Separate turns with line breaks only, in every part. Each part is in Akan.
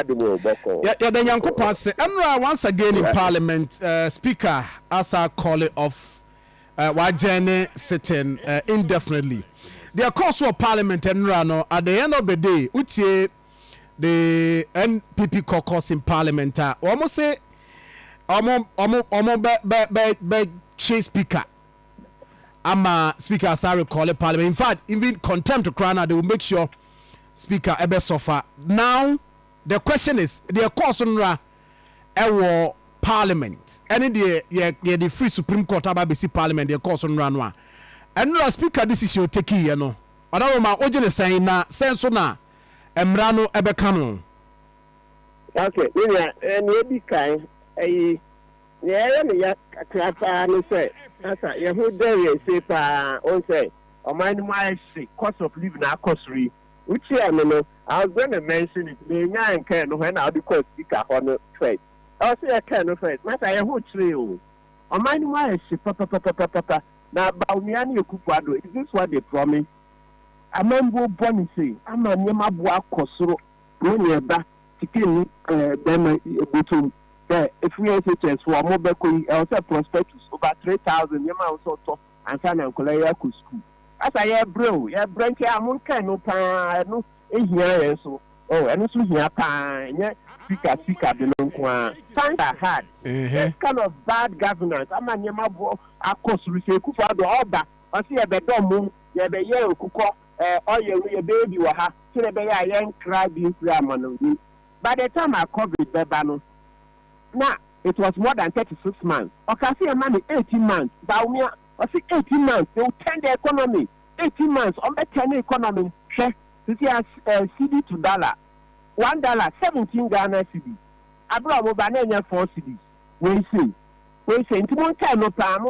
Nadumo Boko.
Yeah, then Yanko pass. Emra once again in Parliament, Speaker Asa call it off Wajene sitting indefinitely. The course of Parliament and Rano at the end of the day, Utie the NPP caucus in Parliament, almost say be Speaker. Ama Speaker Asari call it Parliament. In fact, even contempt to Krana, they will make sure Speaker Ebe suffer. Now, the question is, the course on our Parliament, and the free Supreme Court about BC Parliament, the course on Ranwa. And no Speaker, this is your take, you know. I don't know my original saying na sense na Emrano Ebe Kano.
Okay, yeah, and you kind, yeah, Krata, and say, Asa, you who there say, on say, or mind my cost of living our costry, which I know, I was going to mention it, the young can when I because Speaker on the trade. I'll say a kind of faith, Master, I who trio. On mind my papa. Now, Bauniani Kupado, is this what they promise? A man will bonny I'm a Yamabu Kosoro, Ronia back, Tikin, them, Butum. If we have a for Mobeko, also prospectus over 3,000 Yama also and San and Colaya school. As I have bro, yeah, Brent, I'm on kind of no, here, so, oh, and also here, yeah, speaker, the long Find a hard. This kind of bad governance. I'm a Yamabo, of course, we say Kufado, all back. I see a bedroom, yeah, the year Kuko, or your baby or her, so the young crowd being Ramon. By the time I covered Bebano, now it was more than 36 months. Okay, I see a man 18 months. Baumia, I see 18 months. They will turn the economy. 18 months on the 10 economy. This is CD to dollar. $1, 17 Ghana cedis. Abraham Banana 4 cedis. We say, into one kind of time,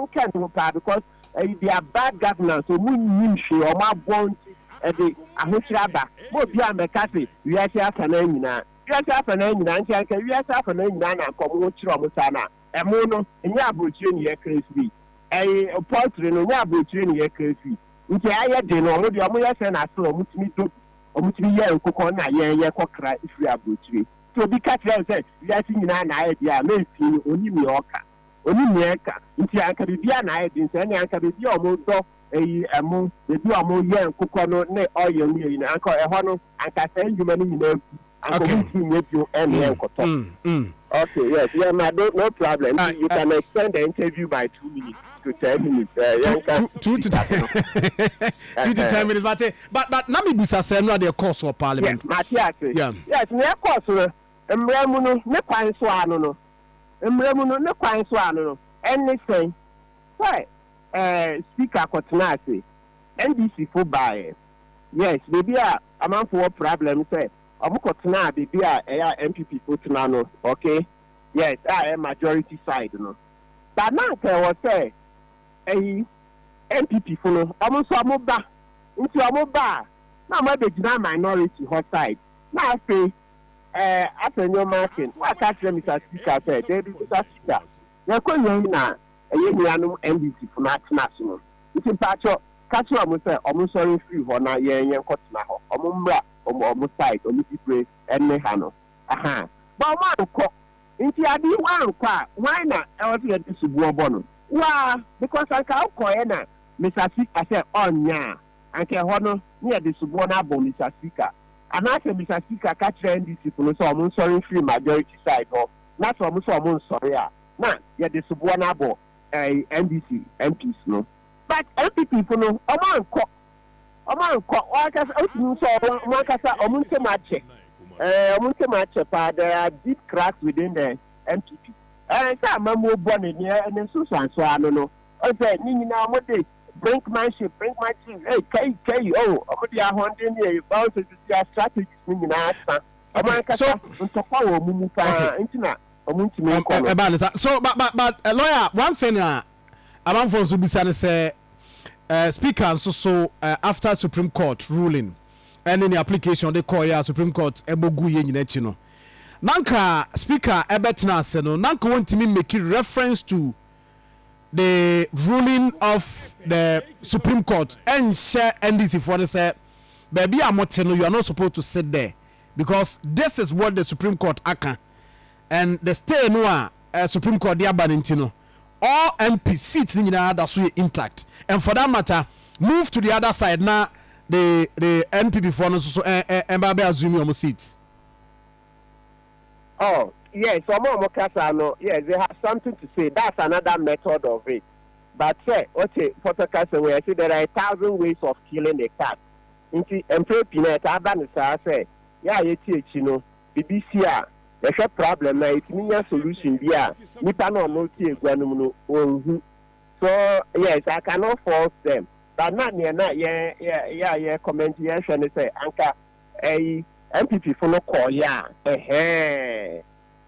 because they are bad governance. So, we need or my bones at the Ahushaba. Both Yam Cafe, we are here for Namina. Yes, after 99, yes, after 99, I come watch Romosana. A mono, and Yabuchin, ye crazy. A portrait, and Yabuchin, ye crazy. Which I had dinner, the Amoya and I saw me to Omutri and Kokona, ye cockra if we are butchery. So be cut said, yes, in an idea, maybe only Mioka. Only Miaka, into Ancabian, I didn't send Ancabia almost a moon, the Duamo, yeah, Cocono, ne oil, in Uncle Ehono, and I send you money in okay. Okay, yes, yeah, no problem. You can extend the interview by 2 minutes to 10 minutes.
2 to 10 minutes, but Nami Busa said not the course of Parliament.
Yes, yes, near course, Emremuno, no pine swano, Emremuno, no pine swano, anything. Why, Speaker Cotinati, NBC for buy. Yes, maybe a man for problem, say. Amukotna bibi a MPP footna no okay yes I am majority side no but now was say MPP for no almost amoba into amoba na ma be gina minority hot side na say after your marking what catch them Mr. Speaker say they be Mr. Speaker na ko yen na nuanu MPP for na national it's in patch catch am say omo sorry free ho na yen kotna ho omo mbra omo side omo people enne ha no aha ba man ko nti adi wan kwa why na e was get subu obo no wa because anka ko e na Mr. Speaker say onya anka ho no ne de subu na abo Mr. Speaker anase Mr. Speaker catch NDC for so omo sorry free majority side ho na so omo sorry a na ye de subu na abo NDC MPs no but MPP for no there are deep cracks within the MPP. And some are more born in here and then so I don't know. Okay, now what they brinkmanship, hey, oh, they are hunting here about to see a strategy in answer.
So, but a lawyer, one thing, I'm for Subisana say. Speaker so after Supreme Court ruling and in the application they call ya Supreme Court ebogu ye nyina chi no nanka Speaker ebetna se no nanka want me make reference to the ruling of the Supreme Court and share NDC for the say baby amote no you are not supposed to sit there because this is what the Supreme Court aka, and the stay no Supreme Court dia banintino. All MP seats in that's intact, and for that matter, move to the other side now. The MP before no so Mbabe assume your seats.
Oh yes, yes, they have something to say. That's another method of it. But say, okay, for the case where I say there are 1,000 ways of killing a cat. Into entrepreneur, Abanisa say, yeah, you know, BBC. There's a problem. It's a solution. Yeah, nipa no no tie gwanumu no. So yes, I cannot force them. But not near na yeah comment here and say anka a MPP for no call yeah. Okay.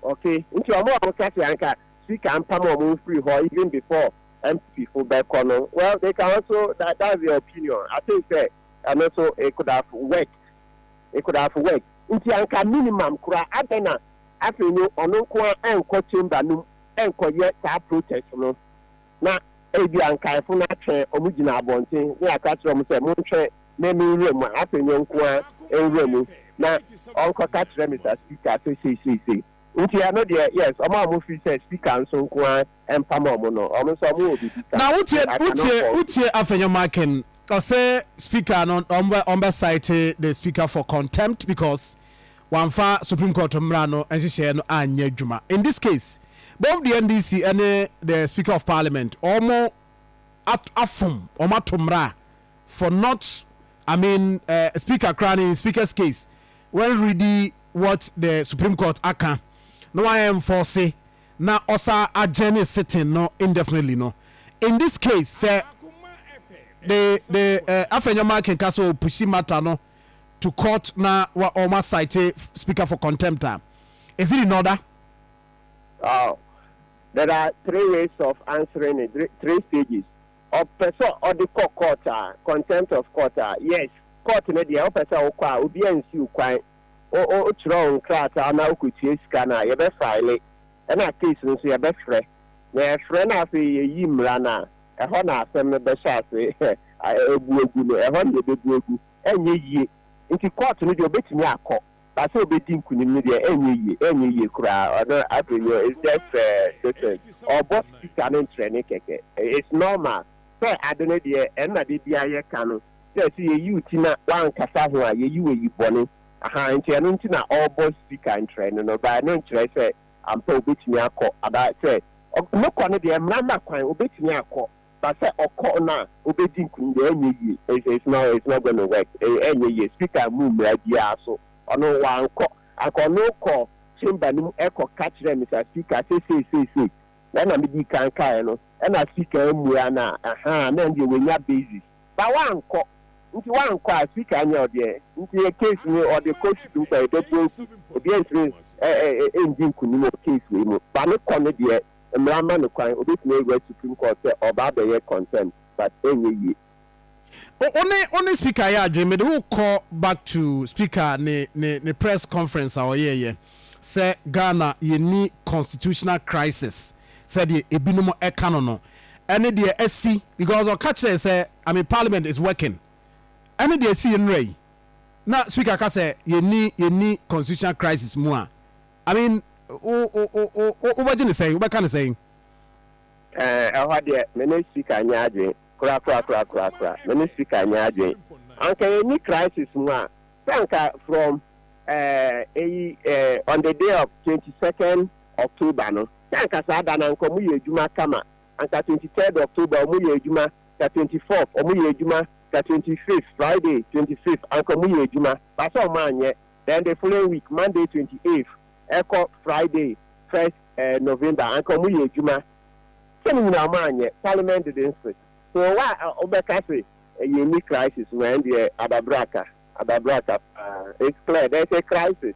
Into a more case anka speak and pamo free or even before MPP for back on. Well, they can also that's their opinion. I think that and also it could have worked. It could have worked. Into anka minimum kura adena. After you on and coaching Banum and Koya protest no. Now, ebi anka for na train omugina abonten we aka tro mo say mo twe na mi room after you nko room na onko ka tro Mr. Speaker say nti ya no de yes omo fi say speaker nso nko empama omo no omo so omo obi
na utie afenyo marking I say speaker no on site the speaker for contempt because one far Supreme Court Mrano and she no anya juma. In this case, both the NDC and the Speaker of Parliament almost at afum or matumra for not Speaker Crown in Speaker's case when ready what the Supreme Court aka no I am forcing now osa agenda sitting no indefinitely no. In this case, say the afenyo marking kaso pushi matter no to court na wa almost cite speaker for contempt. Is it in order?
Oh, there are 3 ways of answering it, 3 stages. Or person or the court, contempt of court. Yes, court na the person o kwa obi ansi ukwan o tro nkrata na okutie sika na ye be file e na case no so ye be frɛ na frɛ na afi ye yimra na e ho na asem no be sha ase ebu egu no e ho na be bu egu enye yie nti court no de obetimi akọ ba se obedi nkunim no de enye yie kura odo avenue is just obo speaker no training keke it's normal so adone de e na de bia ye ka no say ye youth na wan kasa ho a ye yi we yi bone aha nti eno nti na obo speaker training no ba no nkyerɛ sɛ ampa obetimi akọ aba say no kwa no de mrama kwan obetimi akọ but say okọ na obedi nkunim de enye yie it's not going to work enye yie speaker mu mradi aso ono wa akọ no kọ chamber nim eko catch them Mr. Speaker say na me di kan kai no na speaker mu na aha na ndi wenya basis ba wa nkọ nti wa nkọ a speaker anya ode nti case ni ode coach du pa de bo obi entry engine kunu case we mu ba ne kọ no de mrama no kwan obetumi go Supreme Court say oba be ye consent but enye yi
only speaker ya dream me who call back to speaker ne press conference or say Ghana ye ni constitutional crisis said the ebinumo ekano no any the SC because or catch say parliament is working any the SC in ray now speaker ka say ye ni constitutional crisis more what you say what kind of saying
how the minister can yaje kura minister can yaje anka any crisis more anka from on the day of 22nd October no anka sada na nko mu ye adwuma kama anka 23rd October mu ye adwuma ka 24th mu ye adwuma ka 25th Friday 25th anka mu ye adwuma ba so ma anye then the following week Monday 28th echo Friday 1st November anka mu ye adwuma same na ma anye parliament didn't sit so why obeka say a unique crisis when the adabraka it's clear there's a crisis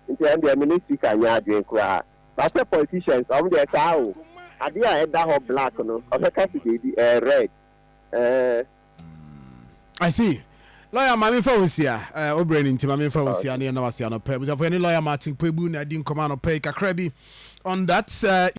in the ministry can yaje kwa but the politicians of the town adia e da ho black no obeka say red
I see lawyer mami fawusia obreni nti mami fawusia ne na wasia no pe but for any lawyer Martin Kpebu na di nkoma no pe kakra bi on that